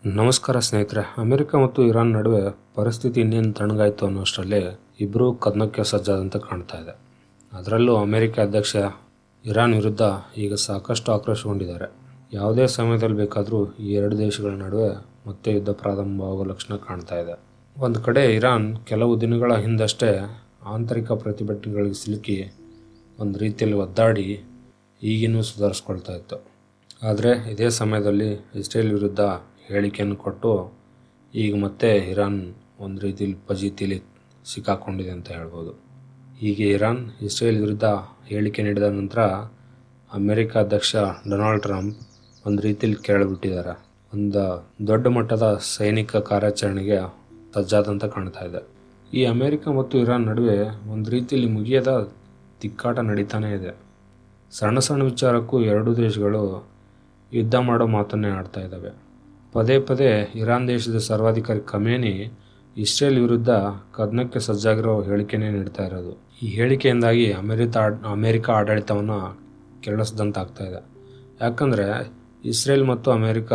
ನಮಸ್ಕಾರ ಸ್ನೇಹಿತರೆ. ಅಮೆರಿಕ ಮತ್ತು ಇರಾನ್ ನಡುವೆ ಪರಿಸ್ಥಿತಿ ಇನ್ನೇನು ತಣ್ಣಗಾಯಿತು ಅನ್ನೋಷ್ಟರಲ್ಲಿ ಇಬ್ಬರೂ ಕದನಕ್ಕೆ ಸಜ್ಜಾದಂತೆ ಕಾಣ್ತಾ ಇದೆ. ಅದರಲ್ಲೂ ಅಮೆರಿಕ ಅಧ್ಯಕ್ಷ ಇರಾನ್ ವಿರುದ್ಧ ಈಗ ಸಾಕಷ್ಟು ಆಕ್ರೋಶಗೊಂಡಿದ್ದಾರೆ. ಯಾವುದೇ ಸಮಯದಲ್ಲಿ ಬೇಕಾದರೂ ಈ ಎರಡು ದೇಶಗಳ ನಡುವೆ ಮತ್ತೆ ಯುದ್ಧ ಪ್ರಾರಂಭವಾಗುವ ಲಕ್ಷಣ ಕಾಣ್ತಾ ಇದೆ. ಒಂದು ಕಡೆ ಇರಾನ್ ಕೆಲವು ದಿನಗಳ ಹಿಂದಷ್ಟೇ ಆಂತರಿಕ ಪ್ರತಿಭಟನೆಗಳಿಗೆ ಸಿಲುಕಿ ಒಂದು ರೀತಿಯಲ್ಲಿ ಒದ್ದಾಡಿ ಈಗಿನ್ನೂ ಸುಧಾರಿಸ್ಕೊಳ್ತಾ ಇತ್ತು. ಆದರೆ ಇದೇ ಸಮಯದಲ್ಲಿ ಇಸ್ರೇಲ್ ವಿರುದ್ಧ ಹೇಳಿಕೆಯನ್ನು ಕೊಟ್ಟು ಈಗ ಮತ್ತೆ ಇರಾನ್ ಒಂದು ರೀತಿಯಲ್ಲಿ ಫಜೀತಿಲಿ ಸಿಕ್ಕಾಕೊಂಡಿದೆ ಅಂತ ಹೇಳ್ಬೋದು. ಹೀಗೆ ಇರಾನ್ ಇಸ್ರೇಲ್ ವಿರುದ್ಧ ಹೇಳಿಕೆ ನೀಡಿದ ನಂತರ ಅಮೆರಿಕ ಅಧ್ಯಕ್ಷ ಡೊನಾಲ್ಡ್ ಟ್ರಂಪ್ ಒಂದು ರೀತಿಯಲ್ಲಿ ಕೆರಳಿಬಿಟ್ಟಿದ್ದಾರೆ. ಒಂದು ದೊಡ್ಡ ಮಟ್ಟದ ಸೈನಿಕ ಕಾರ್ಯಾಚರಣೆಗೆ ಸಜ್ಜಾದಂತ ಕಾಣ್ತಾ ಇದೆ. ಈ ಅಮೆರಿಕ ಮತ್ತು ಇರಾನ್ ನಡುವೆ ಒಂದು ರೀತಿಯಲ್ಲಿ ಮುಗಿಯದ ತಿಕ್ಕಾಟ ನಡೀತಾನೇ ಇದೆ. ಸಣ್ಣ ಸಣ್ಣ ವಿಚಾರಕ್ಕೂ ಎರಡೂ ದೇಶಗಳು ಯುದ್ಧ ಮಾಡೋ ಮಾತನ್ನೇ ಆಡ್ತಾ ಇದ್ದಾವೆ. ಪದೇ ಪದೇ ಇರಾನ್ ದೇಶದ ಸರ್ವಾಧಿಕಾರಿ ಖಮೇನಿ ಇಸ್ರೇಲ್ ವಿರುದ್ಧ ಕದನಕ್ಕೆ ಸಜ್ಜಾಗಿರೋ ಹೇಳಿಕೆನೇ ನೀಡ್ತಾ ಇರೋದು. ಈ ಹೇಳಿಕೆಯಿಂದಾಗಿ ಅಮೆರಿಕ ಆಡಳಿತವನ್ನು ಕೆರಳಿಸಿದಂತಾಗ್ತಾ ಇದೆ. ಯಾಕಂದರೆ ಇಸ್ರೇಲ್ ಮತ್ತು ಅಮೆರಿಕ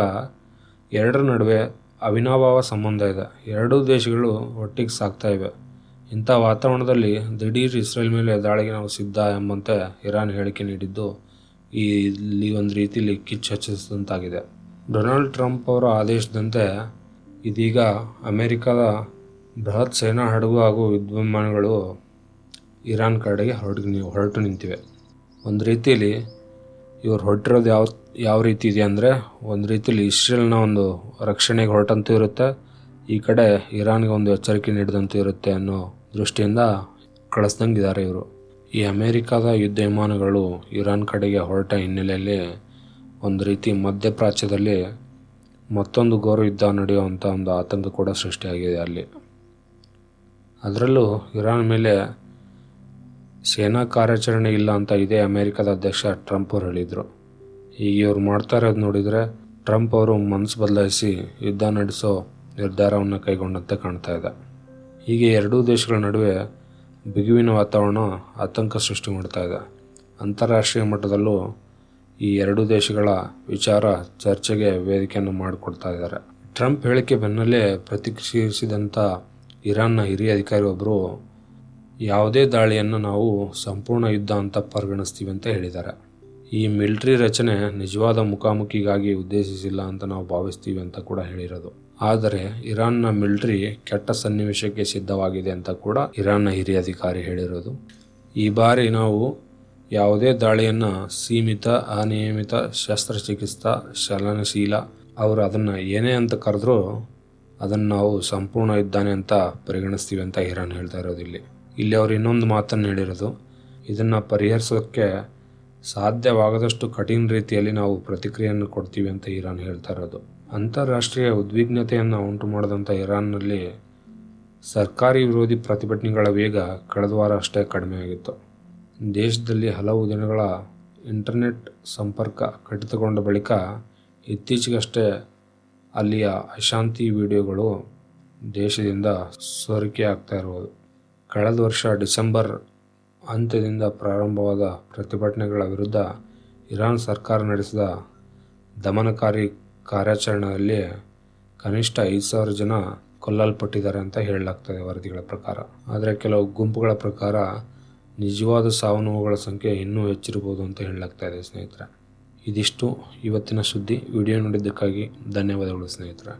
ಎರಡರ ನಡುವೆ ಅವಿನಾಭಾವ ಸಂಬಂಧ ಇದೆ. ಎರಡೂ ದೇಶಗಳು ಒಟ್ಟಿಗೆ ಸಾಗ್ತಾ ಇವೆ. ಇಂಥ ವಾತಾವರಣದಲ್ಲಿ ದಿಢೀರ್ ಇಸ್ರೇಲ್ ಮೇಲೆ ದಾಳಿಗೆ ನಾವು ಸಿದ್ಧ ಎಂಬಂತೆ ಇರಾನ್ ಹೇಳಿಕೆ ನೀಡಿದ್ದು ಇಲ್ಲಿ ಒಂದು ರೀತಿಯಲ್ಲಿ ಕಿಚ್ಚು ಹಚ್ಚಿಸಿದಂತಾಗಿದೆ. ಡೊನಾಲ್ಡ್ ಟ್ರಂಪ್ ಅವರ ಆದೇಶದಂತೆ ಇದೀಗ ಅಮೆರಿಕದ ಬೃಹತ್ ಸೇನಾ ಹಡಗು ಹಾಗೂ ಯುದ್ಧವಿಮಾನಗಳು ಇರಾನ್ ಕಡೆಗೆ ಹೊರಟು ನಿಂತಿವೆ. ಒಂದು ರೀತಿಯಲ್ಲಿ ಇವರು ಹೊರಟಿರೋದು ಯಾವ ರೀತಿ ಇದೆ ಅಂದರೆ, ಒಂದು ರೀತಿಯಲ್ಲಿ ಇಸ್ರೇಲ್ನ ಒಂದು ರಕ್ಷಣೆಗೆ ಹೊರಟಂತೂ ಇರುತ್ತೆ, ಈ ಕಡೆ ಇರಾನ್ಗೆ ಒಂದು ಎಚ್ಚರಿಕೆ ನೀಡಿದಂತೂ ಇರುತ್ತೆ ಅನ್ನೋ ದೃಷ್ಟಿಯಿಂದ ಕಳಿಸ್ದಂಗಿದ್ದಾರೆ ಇವರು. ಈ ಅಮೆರಿಕದ ಯುದ್ಧ ವಿಮಾನಗಳು ಇರಾನ್ ಕಡೆಗೆ ಹೊರಟ ಹಿನ್ನೆಲೆಯಲ್ಲಿ ಒಂದು ರೀತಿ ಮಧ್ಯಪ್ರಾಚ್ಯದಲ್ಲಿ ಮತ್ತೊಂದು ಘೋರ ಯುದ್ಧ ನಡೆಯುವಂಥ ಒಂದು ಆತಂಕ ಕೂಡ ಸೃಷ್ಟಿಯಾಗಿದೆ ಅಲ್ಲಿ. ಅದರಲ್ಲೂ ಇರಾನ್ ಮೇಲೆ ಸೇನಾ ಕಾರ್ಯಾಚರಣೆ ಇಲ್ಲ ಅಂತ ಇದೇ ಅಮೆರಿಕದ ಅಧ್ಯಕ್ಷ ಟ್ರಂಪ್ ಅವರು ಹೇಳಿದರು. ಈಗ ಇವ್ರು ಮಾಡ್ತಾ ಇರೋದು ನೋಡಿದರೆ ಟ್ರಂಪ್ ಅವರು ಮನಸ್ಸು ಬದಲಾಯಿಸಿ ಯುದ್ಧ ನಡೆಸೋ ನಿರ್ಧಾರವನ್ನು ಕೈಗೊಂಡಂತೆ ಕಾಣ್ತಾ ಇದೆ. ಹೀಗೆ ಎರಡೂ ದೇಶಗಳ ನಡುವೆ ಬಿಗುವಿನ ವಾತಾವರಣ ಆತಂಕ ಸೃಷ್ಟಿ ಮಾಡ್ತಾ ಇದೆ. ಅಂತಾರಾಷ್ಟ್ರೀಯ ಮಟ್ಟದಲ್ಲೂ ಈ ಎರಡೂ ದೇಶಗಳ ವಿಚಾರ ಚರ್ಚೆಗೆ ವೇದಿಕೆಯನ್ನು ಮಾಡಿಕೊಡ್ತಾ ಇದ್ದಾರೆ. ಟ್ರಂಪ್ ಹೇಳಿಕೆ ಬೆನ್ನಲ್ಲೇ ಪ್ರತಿಕ್ರಿಯಿಸಿದಂಥ ಇರಾನ್ನ ಹಿರಿಯ ಅಧಿಕಾರಿ ಒಬ್ಬರು ಯಾವುದೇ ದಾಳಿಯನ್ನು ನಾವು ಸಂಪೂರ್ಣ ಯುದ್ಧ ಅಂತ ಪರಿಗಣಿಸ್ತೀವಿ ಅಂತ ಹೇಳಿದ್ದಾರೆ. ಈ ಮಿಲಿಟರಿ ರಚನೆ ನಿಜವಾದ ಮುಖಾಮುಖಿಗಾಗಿ ಉದ್ದೇಶಿಸಿಲ್ಲ ಅಂತ ನಾವು ಭಾವಿಸ್ತೀವಿ ಅಂತ ಕೂಡ ಹೇಳಿರೋದು. ಆದರೆ ಇರಾನ್ನ ಮಿಲಿಟರಿ ಕೆಟ್ಟ ಸನ್ನಿವೇಶಕ್ಕೆ ಸಿದ್ಧವಾಗಿದೆ ಅಂತ ಕೂಡ ಇರಾನ್ನ ಹಿರಿಯ ಅಧಿಕಾರಿ ಹೇಳಿರೋದು. ಈ ಬಾರಿ ನಾವು ಯಾವುದೇ ದಾಳಿಯನ್ನು ಸೀಮಿತ, ಅನಿಯಮಿತ, ಶಸ್ತ್ರಚಿಕಿತ್ಸಾ, ಚಲನಶೀಲ, ಅವರು ಅದನ್ನು ಏನೇ ಅಂತ ಕರೆದ್ರೂ ಅದನ್ನು ನಾವು ಸಂಪೂರ್ಣ ಯುದ್ಧನೇ ಅಂತ ಪರಿಗಣಿಸ್ತೀವಿ ಅಂತ ಇರಾನ್ ಹೇಳ್ತಾ ಇರೋದು. ಇಲ್ಲಿ ಅವರು ಇನ್ನೊಂದು ಮಾತನ್ನು ಹೇಳಿರೋದು, ಇದನ್ನು ಪರಿಹರಿಸೋಕ್ಕೆ ಸಾಧ್ಯವಾಗದಷ್ಟು ಕಠಿಣ ರೀತಿಯಲ್ಲಿ ನಾವು ಪ್ರತಿಕ್ರಿಯೆಯನ್ನು ಕೊಡ್ತೀವಿ ಅಂತ ಇರಾನ್ ಹೇಳ್ತಾ ಇರೋದು. ಅಂತಾರಾಷ್ಟ್ರೀಯ ಉದ್ವಿಗ್ನತೆಯನ್ನು ಉಂಟು ಮಾಡಿದಂಥ ಇರಾನ್ನಲ್ಲಿ ಸರ್ಕಾರಿ ವಿರೋಧಿ ಪ್ರತಿಭಟನೆಗಳ ವೇಗ ಕಳೆದ ವಾರ ಅಷ್ಟೇ ಕಡಿಮೆ ಆಗಿತ್ತು. ದೇಶದಲ್ಲಿ ಹಲವು ದಿನಗಳ ಇಂಟರ್ನೆಟ್ ಸಂಪರ್ಕ ಕಡಿತಗೊಂಡ ಬಳಿಕ ಇತ್ತೀಚೆಗಷ್ಟೇ ಅಲ್ಲಿಯ ಅಶಾಂತಿ ವಿಡಿಯೋಗಳು ದೇಶದಿಂದ ಸೋರಿಕೆ ಆಗ್ತಾ ಇರುವುದು. ಕಳೆದ ವರ್ಷ ಡಿಸೆಂಬರ್ ಅಂತ್ಯದಿಂದ ಪ್ರಾರಂಭವಾದ ಪ್ರತಿಭಟನೆಗಳ ವಿರುದ್ಧ ಇರಾನ್ ಸರ್ಕಾರ ನಡೆಸಿದ ದಮನಕಾರಿ ಕಾರ್ಯಾಚರಣೆಯಲ್ಲಿ ಕನಿಷ್ಠ 5,000 ಜನ ಕೊಲ್ಲಲ್ಪಟ್ಟಿದ್ದಾರೆ ಅಂತ ಹೇಳಲಾಗ್ತದೆ ವರದಿಗಳ ಪ್ರಕಾರ. ಆದರೆ ಕೆಲವು ಗುಂಪುಗಳ ಪ್ರಕಾರ ನಿಜವಾದ ಸಾವು ನೋವುಗಳ ಸಂಖ್ಯೆ ಇನ್ನೂ ಹೆಚ್ಚಿರಬಹುದು ಅಂತ ಹೇಳಲಾಗ್ತಾ ಇದೆ ಸ್ನೇಹಿತರೆ. ಇದಿಷ್ಟು ಇವತ್ತಿನ ಸುದ್ದಿ. ವಿಡಿಯೋ ನೋಡಿದ್ದಕ್ಕಾಗಿ ಧನ್ಯವಾದಗಳು ಸ್ನೇಹಿತರೆ.